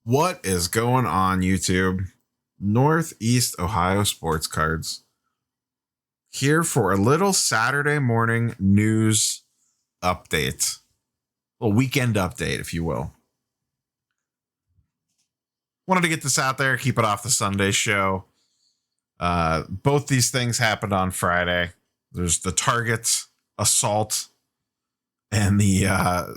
What is going on, YouTube? Northeast Ohio Sports Cards here for a little Saturday morning news update, a weekend update, if you will. Wanted to get this out there, keep it off the Sunday show. Both these things happened on Friday. There's the Target assault and the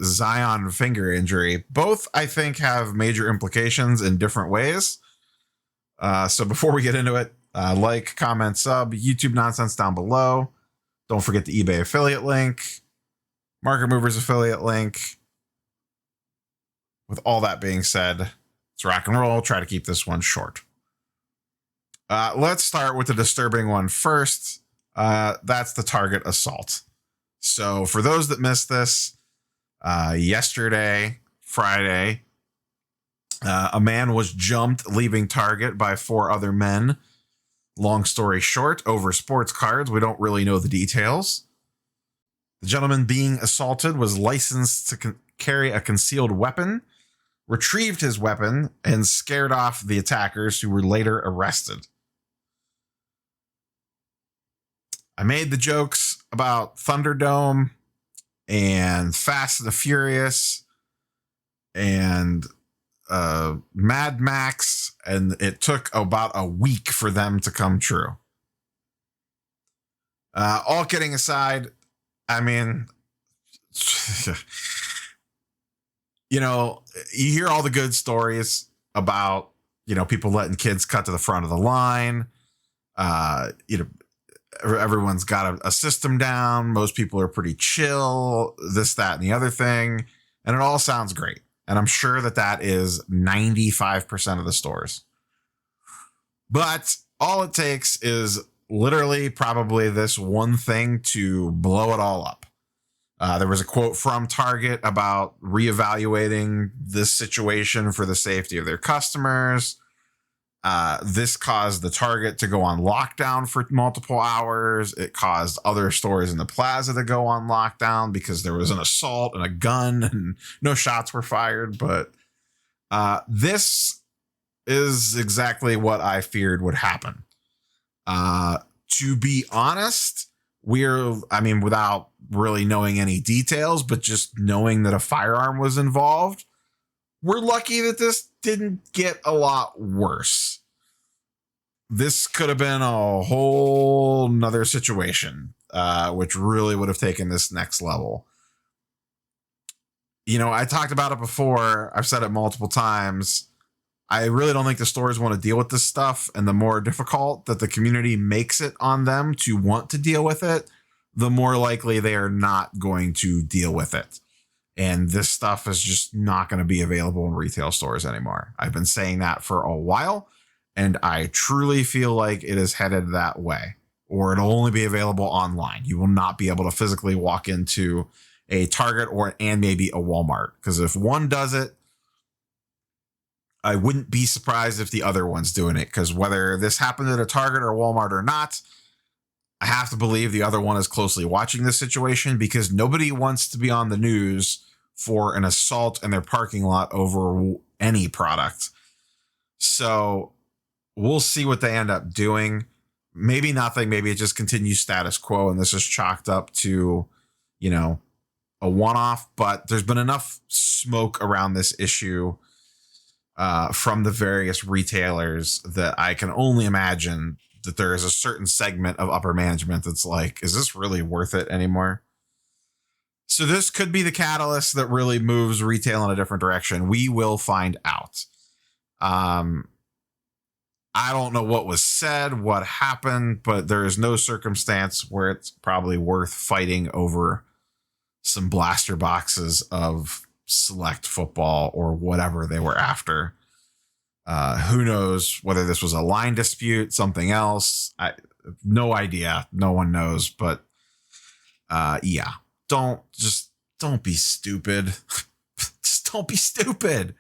Zion finger injury. Both, I think, have major implications in different ways. So before we get into it, like, comment, sub, YouTube nonsense down below. Don't forget the eBay affiliate link, Market Movers affiliate link. With all that being said, let's rock and roll. Try to keep this one short. Let's start with the disturbing one first. That's the Target assault. So for those that missed this, yesterday, Friday, a man was jumped leaving Target by 4 other men. Long story short, over sports cards. We don't really know the details. The gentleman being assaulted was licensed to carry a concealed weapon, retrieved his weapon, and scared off the attackers who were later arrested. I made the jokes about Thunderdome and Fast and the Furious and Mad Max, and it took about a week for them to come true. All kidding aside, I mean, you hear all the good stories about, people letting kids cut to the front of the line. Everyone's got a system down. Most people are pretty chill, this, that, and the other thing. And it all sounds great. And I'm sure that is 95% of the stores. But all it takes is literally probably this one thing to blow it all up. There was a quote from Target about reevaluating this situation for the safety of their customers. This caused the Target to go on lockdown for multiple hours. It caused other stores in the plaza to go on lockdown because there was an assault and a gun and no shots were fired. But this is exactly what I feared would happen. To be honest, without really knowing any details, but just knowing that a firearm was involved, we're lucky that this didn't get a lot worse. This could have been a whole nother situation, which really would have taken this next level. I talked about it before. I've said it multiple times. I really don't think the stores want to deal with this stuff. And the more difficult that the community makes it on them to want to deal with it, the more likely they are not going to deal with it. And this stuff is just not going to be available in retail stores anymore. I've been saying that for a while, and I truly feel like it is headed that way, or it'll only be available online. You will not be able to physically walk into a Target and maybe a Walmart, because if one does it, I wouldn't be surprised if the other one's doing it, because whether this happened at a Target or Walmart or not, I have to believe the other one is closely watching this situation, because nobody wants to be on the news for an assault in their parking lot over any product. So we'll see what they end up doing. Maybe nothing. Maybe it just continues status quo and this is chalked up to, a one-off. But there's been enough smoke around this issue from the various retailers that I can only imagine that there is a certain segment of upper management that's like, is this really worth it anymore? So this could be the catalyst that really moves retail in a different direction. We will find out. I don't know what was said, what happened, but there is no circumstance where it's probably worth fighting over some blaster boxes of select football or whatever they were after. Who knows whether this was a line dispute, something else. No idea. No one knows. But yeah, don't be stupid. Just don't be stupid.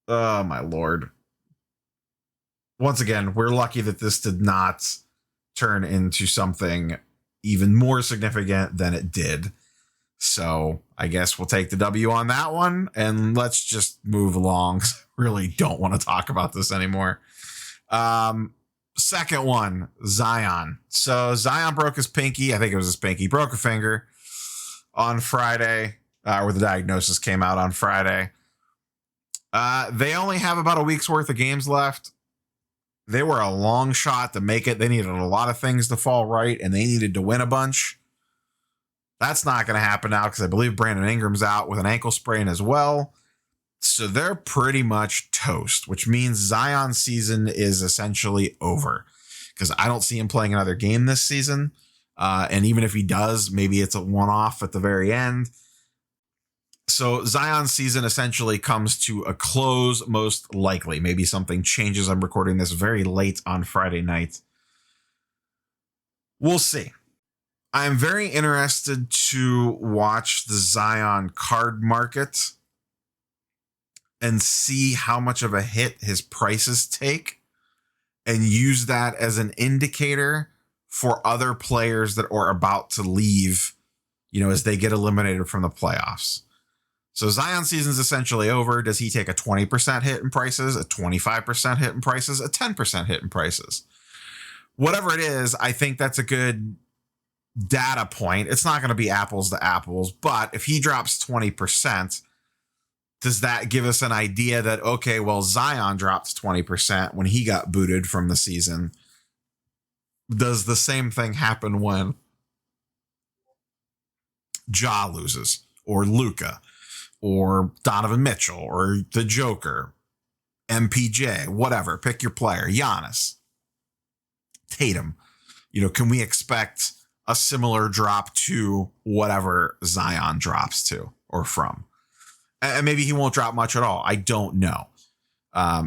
Oh, my Lord. Once again, we're lucky that this did not turn into something even more significant than it did. So I guess we'll take the W on that one, and let's just move along. Really don't want to talk about this anymore. Second one, Zion. So Zion broke his pinky. I think it was his pinky. Broke a finger on Friday, where the diagnosis came out on Friday. They only have about a week's worth of games left. They were a long shot to make it. They needed a lot of things to fall right, and they needed to win a bunch. That's not going to happen now because I believe Brandon Ingram's out with an ankle sprain as well. So they're pretty much toast, which means Zion's season is essentially over because I don't see him playing another game this season. And even if he does, maybe it's a one-off at the very end. So Zion's season essentially comes to a close, most likely. Maybe something changes. I'm recording this very late on Friday night. We'll see. I'm very interested to watch the Zion card market and see how much of a hit his prices take and use that as an indicator for other players that are about to leave, as they get eliminated from the playoffs. So Zion season's essentially over. Does he take a 20% hit in prices, a 25% hit in prices, a 10% hit in prices? Whatever it is, I think that's a good data point. It's not going to be apples to apples, but if he drops 20%, does that give us an idea that, okay, well, Zion dropped 20% when he got booted from the season? Does the same thing happen when Ja loses, or Luka, or Donovan Mitchell, or the Joker, MPJ, whatever, pick your player, Giannis, Tatum? Can we expect a similar drop to whatever Zion drops to or from? And maybe he won't drop much at all. I don't know.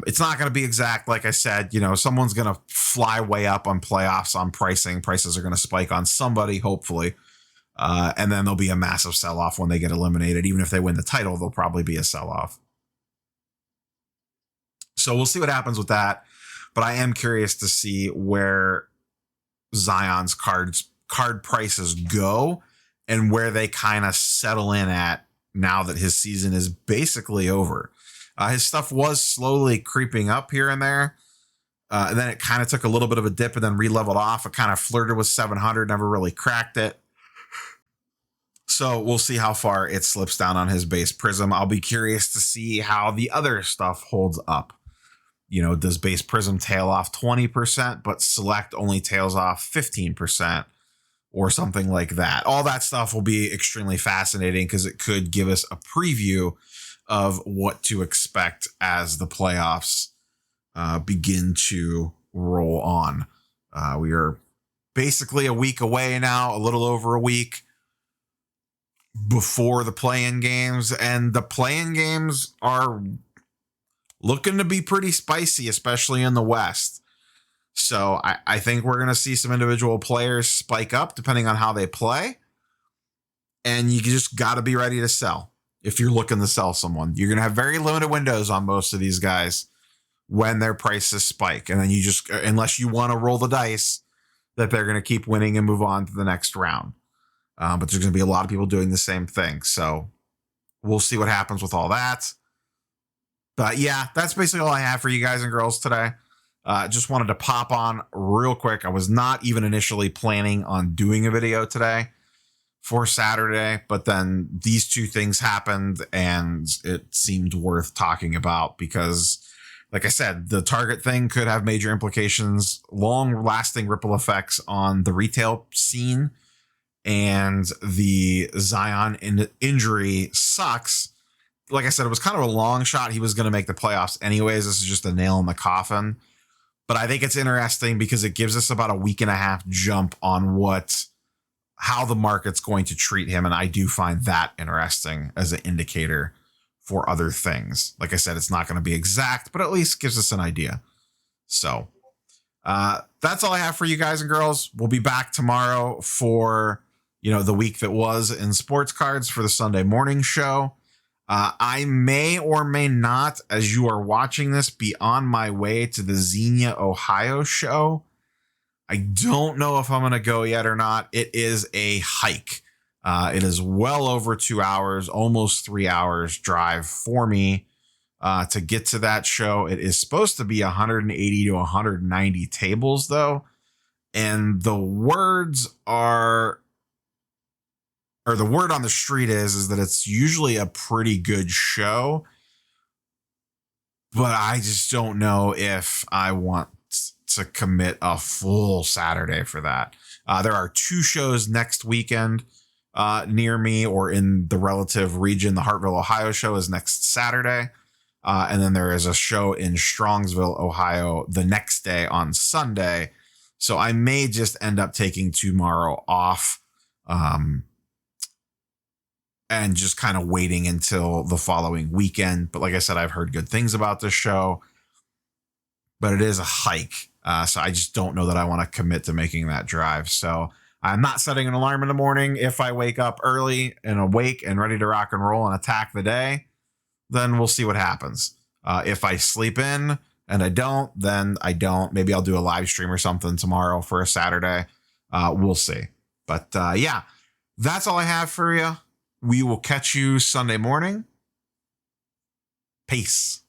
It's not going to be exact. Like I said, someone's going to fly way up on playoffs on pricing. Prices are going to spike on somebody, hopefully. And then there'll be a massive sell-off when they get eliminated. Even if they win the title, there'll probably be a sell-off. So we'll see what happens with that. But I am curious to see where Zion's card prices go and where they kind of settle in at now that his season is basically over. His stuff was slowly creeping up here and there. And then it kind of took a little bit of a dip and then re-leveled off. It kind of flirted with 700, never really cracked it. So we'll see how far it slips down on his base Prism. I'll be curious to see how the other stuff holds up. Does base Prism tail off 20%, but select only tails off 15%? Or something like that. All that stuff will be extremely fascinating because it could give us a preview of what to expect as the playoffs begin to roll on. We are basically a week away now, a little over a week before the play-in games, and the play-in games are looking to be pretty spicy, especially in the West. So I think we're going to see some individual players spike up depending on how they play. And you just got to be ready to sell. If you're looking to sell someone, you're going to have very limited windows on most of these guys when their prices spike. And then you just, unless you want to roll the dice that they're going to keep winning and move on to the next round. But there's going to be a lot of people doing the same thing. So we'll see what happens with all that. But yeah, that's basically all I have for you guys and girls today. Just wanted to pop on real quick. I was not even initially planning on doing a video today for Saturday, but then these two things happened and it seemed worth talking about because, like I said, the Target thing could have major implications, long-lasting ripple effects on the retail scene, and the Zion injury sucks. Like I said, it was kind of a long shot. He was going to make the playoffs anyways. This is just a nail in the coffin. But I think it's interesting because it gives us about a week and a half jump on how the market's going to treat him. And I do find that interesting as an indicator for other things. Like I said, it's not going to be exact, but at least gives us an idea. So that's all I have for you guys and girls. We'll be back tomorrow for, the week that was in sports cards for the Sunday morning show. I may or may not, as you are watching this, be on my way to the Xenia, Ohio show. I don't know if I'm going to go yet or not. It is a hike. It is well over 2 hours, almost 3 hours drive for me to get to that show. It is supposed to be 180 to 190 tables, though. And the words are, or the word on the street is that it's usually a pretty good show. But I just don't know if I want to commit a full Saturday for that. There are 2 shows next weekend near me or in the relative region. The Hartville, Ohio show is next Saturday. And then there is a show in Strongsville, Ohio the next day on Sunday. So I may just end up taking tomorrow off and just kind of waiting until the following weekend. But like I said, I've heard good things about this show, but it is a hike. So I just don't know that I want to commit to making that drive. So I'm not setting an alarm in the morning. If I wake up early and awake and ready to rock and roll and attack the day, then we'll see what happens. If I sleep in and I don't, then I don't. Maybe I'll do a live stream or something tomorrow for a Saturday. We'll see. But yeah, that's all I have for you. We will catch you Sunday morning. Peace.